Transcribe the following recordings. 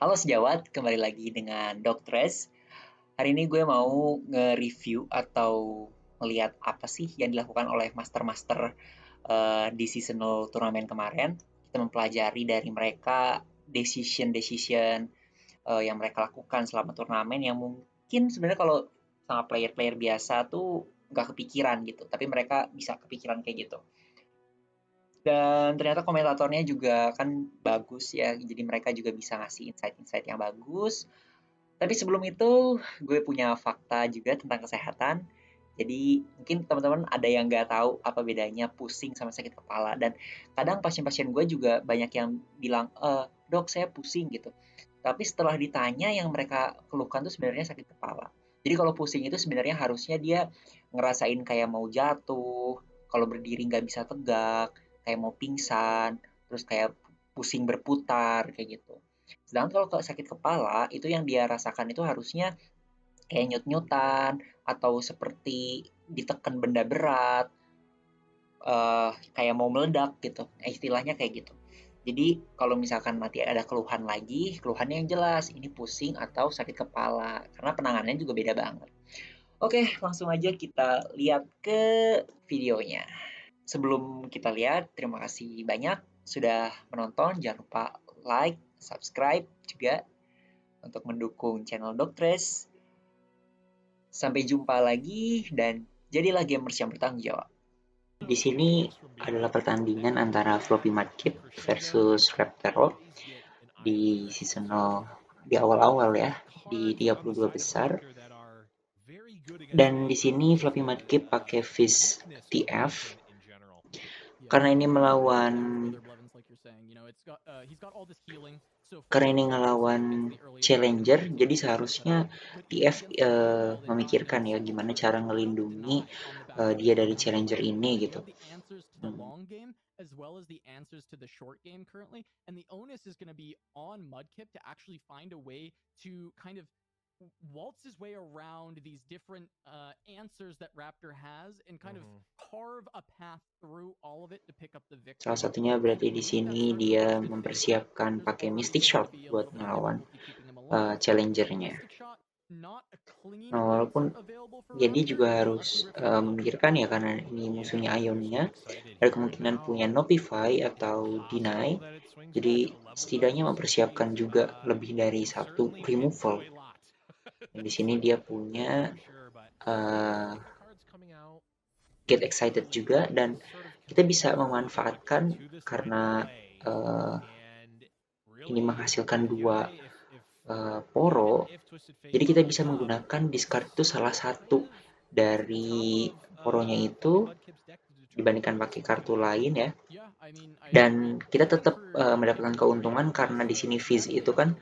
Halo sejawat, kembali lagi dengan Doktres. Hari ini gue mau nge-review atau melihat apa sih yang dilakukan oleh master-master di seasonal turnamen kemarin. Kita mempelajari dari mereka decision-decision yang mereka lakukan selama turnamen yang mungkin sebenarnya kalau sama player-player biasa tuh nggak kepikiran gitu, tapi mereka bisa kepikiran kayak gitu. Dan ternyata komentatornya juga kan bagus ya, jadi mereka juga bisa ngasih insight-insight yang bagus. Tapi sebelum itu, gue punya fakta juga tentang kesehatan. Jadi mungkin teman-teman ada yang nggak tahu apa bedanya pusing sama sakit kepala. Dan kadang pasien-pasien gue juga banyak yang bilang, dok saya pusing gitu. Tapi setelah ditanya yang mereka keluhkan tuh sebenarnya sakit kepala. Jadi kalau pusing itu sebenarnya harusnya dia ngerasain kayak mau jatuh, kalau berdiri nggak bisa tegak, kayak mau pingsan, terus kayak pusing berputar, kayak gitu. Sedangkan kalau sakit kepala, itu yang dia rasakan itu harusnya kayak nyut-nyutan, atau seperti ditekan benda berat, kayak mau meledak gitu. Istilahnya kayak gitu. Jadi kalau misalkan nanti ada keluhan lagi, keluhannya yang jelas, ini pusing atau sakit kepala, karena penanganannya juga beda banget. Oke, langsung aja kita lihat ke videonya. Sebelum kita lihat, terima kasih banyak sudah menonton. Jangan lupa like, subscribe juga untuk mendukung channel Doktres. Sampai jumpa lagi dan jadilah gamers yang bertanggung jawab. Di sini adalah pertandingan antara Floppy Mudkip versus Reptero di seasonal di awal-awal ya, di 32 besar. Dan di sini Floppy Mudkip pakai Fizz TF karena ini melawan karena ini ngelawan challenger, jadi seharusnya TF memikirkan ya gimana cara ngelindungi dia dari challenger ini gitu. As well as the answers to the short game currently. And the onus is going to be on Mudkip to actually find a way to kind of waltz his way around these different answers that Raptor has and kind of carve a path through all of it to pick up the Salah victory. satunya And berarti I di believe that sini starts to dia Twisted Fate, mempersiapkan there's pakai already Mystic going Shot to be a buat little bit of ngelawan difficulty keeping him alive. Now, the challengernya. Mystic Shot, not a clean Nah, walaupun answer available for ya dia Raptor. juga harus memikirkan ya karena ini musuhnya Ionnya, ada kemungkinan punya Notify atau Deny, jadi setidaknya mempersiapkan juga lebih dari satu removal. Dan di sini dia punya uh, Get Excited juga, dan kita bisa memanfaatkan karena uh, ini menghasilkan dua poro, jadi kita bisa menggunakan discard itu salah satu dari poronya itu dibandingkan pakai kartu lain ya. Dan kita tetap mendapatkan keuntungan karena di sini Fizz itu kan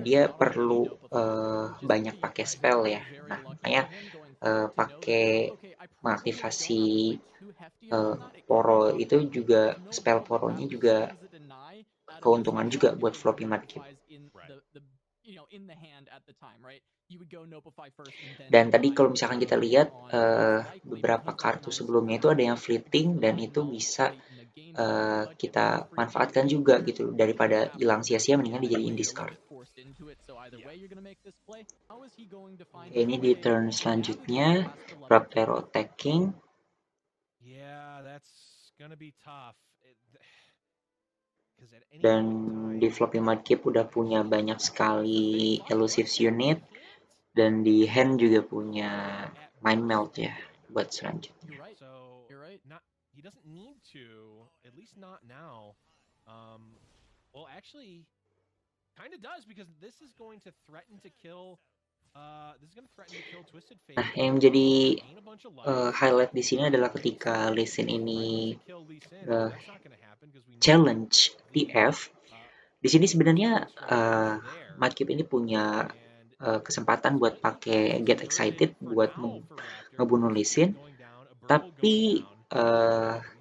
dia perlu banyak pakai spell ya. Nah, makanya pakai mengaktifasi poro itu juga, spell poronya juga keuntungan juga buat Floppy Mudkip. Dan tadi kalau misalkan kita lihat beberapa kartu sebelumnya itu ada yang fleeting dan itu bisa kita manfaatkan juga gitu, daripada hilang sia-sia mendingan dijadiin discard. Ini di turn selanjutnya Raptero attacking. Dan di Floppy Mudkip udah punya banyak sekali elusive unit, dan di hand juga punya Mind Melt ya buat selanjutnya. Nah, yang menjadi highlight di sini adalah ketika Lee Sin ini challenge TF. Di sini sebenarnya Mudkip ini punya kesempatan buat pakai Get Excited buat ngebunuh Lee Sin, tapi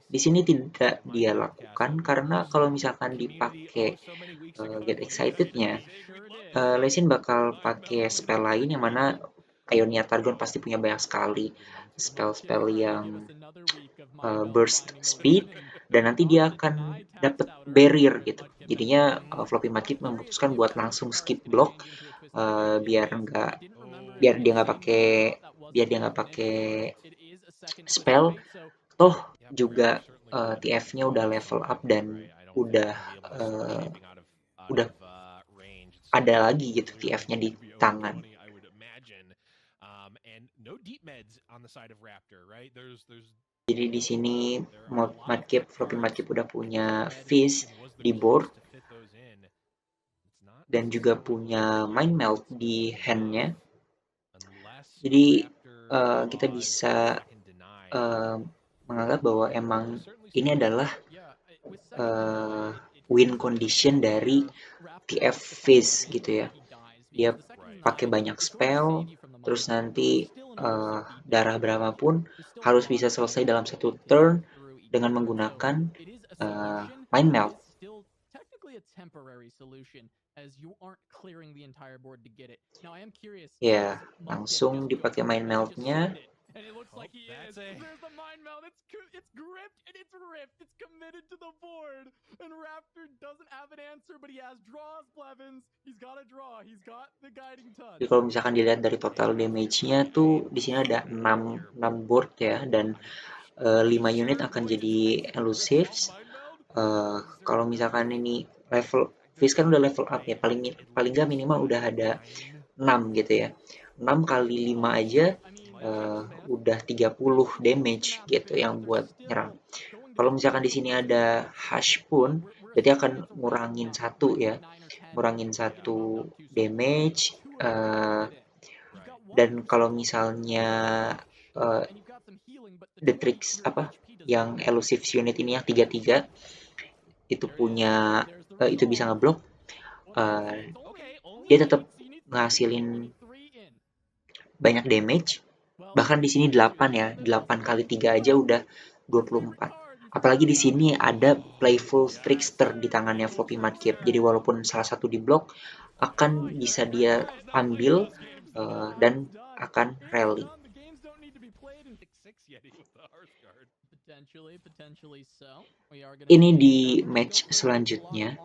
di sini tidak dia lakukan karena kalau misalkan dipakai Get Excited-nya, Lee Sin bakal pakai spell lain yang mana Ionia Targon pasti punya banyak sekali spell-spell yang burst speed, dan nanti dia akan dapat barrier gitu. Jadinya Floppy Mudkip memutuskan buat langsung skip block, biar dia nggak pakai spell. Toh juga TF-nya udah level up dan udah uh, udah ada lagi gitu TF-nya di tangan. Jadi di sini Floppy Mudkip udah punya Fizz di board dan juga punya Mind Melt di hand-nya. Jadi kita bisa menganggap bahwa emang ini adalah win condition dari TF Fizz gitu ya. Dia pakai banyak spell, terus nanti darah berapapun harus bisa selesai dalam satu turn dengan menggunakan Mind Melt. Ya, langsung dipakai Mind Melt-nya. And it looks like he is. There's the mind meld. It's gripped and it's ripped. It's committed to the board. And Raptor doesn't have an answer, but he has draws, Blevins. He's got a draw. He's got the guiding touch. Jadi kalau misalkan dilihat dari total damage-nya tuh di sini ada 6 board ya, dan 5 unit akan jadi elusives. Kalau misalkan ini level Fizz kan udah level up ya, paling nggak minimal udah ada 6 gitu ya. 6 kali 5 aja udah 30 damage gitu yang buat nyerang. Kalau misalkan di sini ada hash pun berarti akan ngurangin 1 ya. Ngurangin 1 damage, dan kalau misalnya the tricks yang elusive unit ini yang 3-3 itu punya itu bisa ngeblok, dia tetap ngasilin banyak damage. Bahkan di sini 8 ya, 8 kali 3 aja udah 24. Apalagi di sini ada Playful Trickster di tangannya Floppy Mudkip. Jadi walaupun salah satu di blok, akan bisa dia ambil dan akan rally. Ini di match selanjutnya.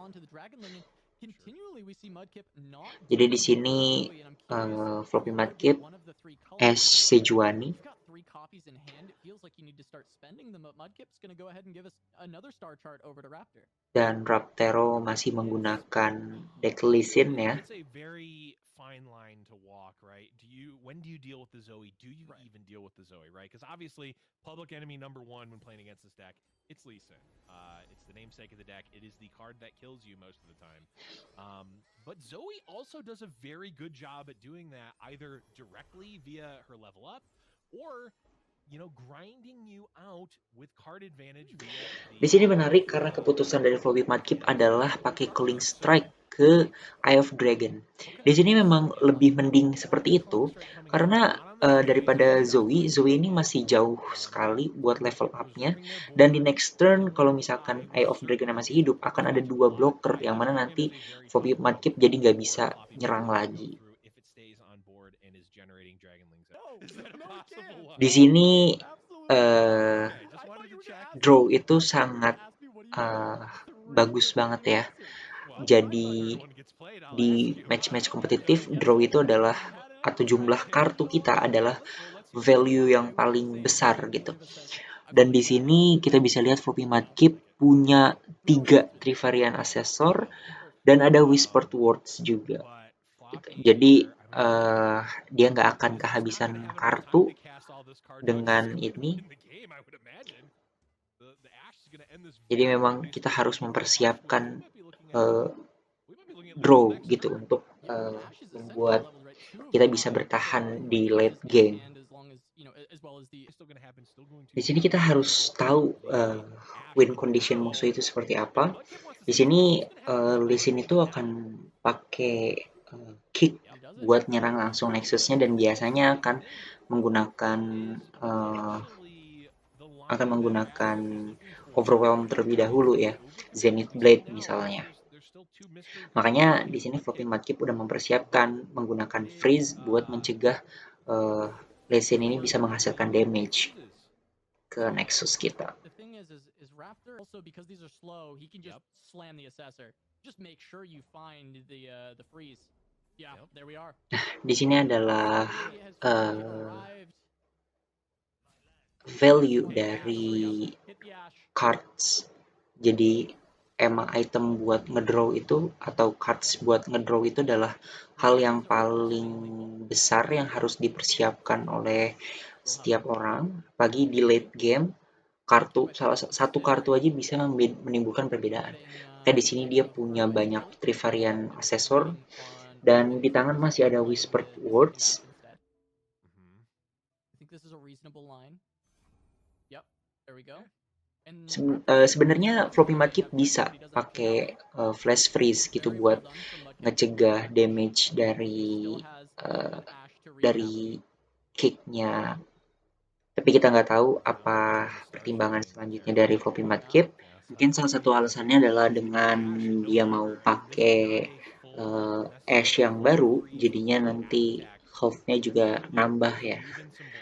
Jadi di sini Floppy Mudkip Sejuani dan Raptero masih menggunakan deck Lee Sin ya. Fine line to walk, right? When do you deal with the Zoe? Do you even deal with the Zoe, right? Because obviously, public enemy number 1 when playing against this deck, it's Lee Sin. It's the namesake of the deck. It is the card that kills you most of the time. But Zoe also does a very good job at doing that, either directly via her level up, or grinding you out with card advantage via Di sini menarik karena keputusan dari Floppy Mudkip adalah pakai Culling Strike ke Eye of Dragon. Di sini memang lebih mending seperti itu karena daripada Zoe ini masih jauh sekali buat level up-nya, dan di next turn kalau misalkan Eye of Dragon masih hidup akan ada 2 blocker yang mana nanti Floppy Mudkip jadi nggak bisa nyerang lagi. Di sini draw itu sangat bagus banget ya. Jadi di match-match kompetitif, draw itu adalah, atau jumlah kartu kita adalah value yang paling besar gitu. Dan di sini kita bisa lihat Floppy Mudkip punya 3 Trivarian Assessor dan ada Whispered Words juga. Gitu. Jadi dia nggak akan kehabisan kartu dengan ini. Jadi memang kita harus mempersiapkan draw gitu untuk membuat kita bisa bertahan di late game. Di sini kita harus tahu win condition musuh itu seperti apa. Di sini Lee Sin itu akan pakai kick buat nyerang langsung Nexusnya, dan biasanya akan menggunakan Overwhelm terlebih dahulu ya, Zenith Blade misalnya. Makanya di sini Floppy Mudkip udah mempersiapkan menggunakan Freeze buat mencegah Lee Sin ini bisa menghasilkan damage ke Nexus kita. Raptor also, because these are slow, he can just slam the assessor. Just make sure you find the freeze. Yeah, there we are. Di sini adalah Zoe has finally uh, arrived. value Hit the dari ash. Hit the ash. cards. Jadi emang item buat ngedraw itu atau cards buat ngedraw itu adalah hal yang paling besar yang harus dipersiapkan oleh setiap orang. Pagi di late game, salah satu kartu aja bisa menimbulkan perbedaan. Kayak di sini dia punya banyak Trivarian Assessor dan di tangan masih ada Whispered Words. I think this is a reasonable line. Yep, there we go. Sebenarnya Floppy Mudkip bisa pakai Flash Freeze gitu buat ngecegah damage dari kicknya. Tapi kita nggak tahu apa pertimbangan selanjutnya dari Floppy Mudkip. Mungkin salah satu alasannya adalah dengan dia mau pakai Ash yang baru, jadinya nanti health-nya juga nambah ya.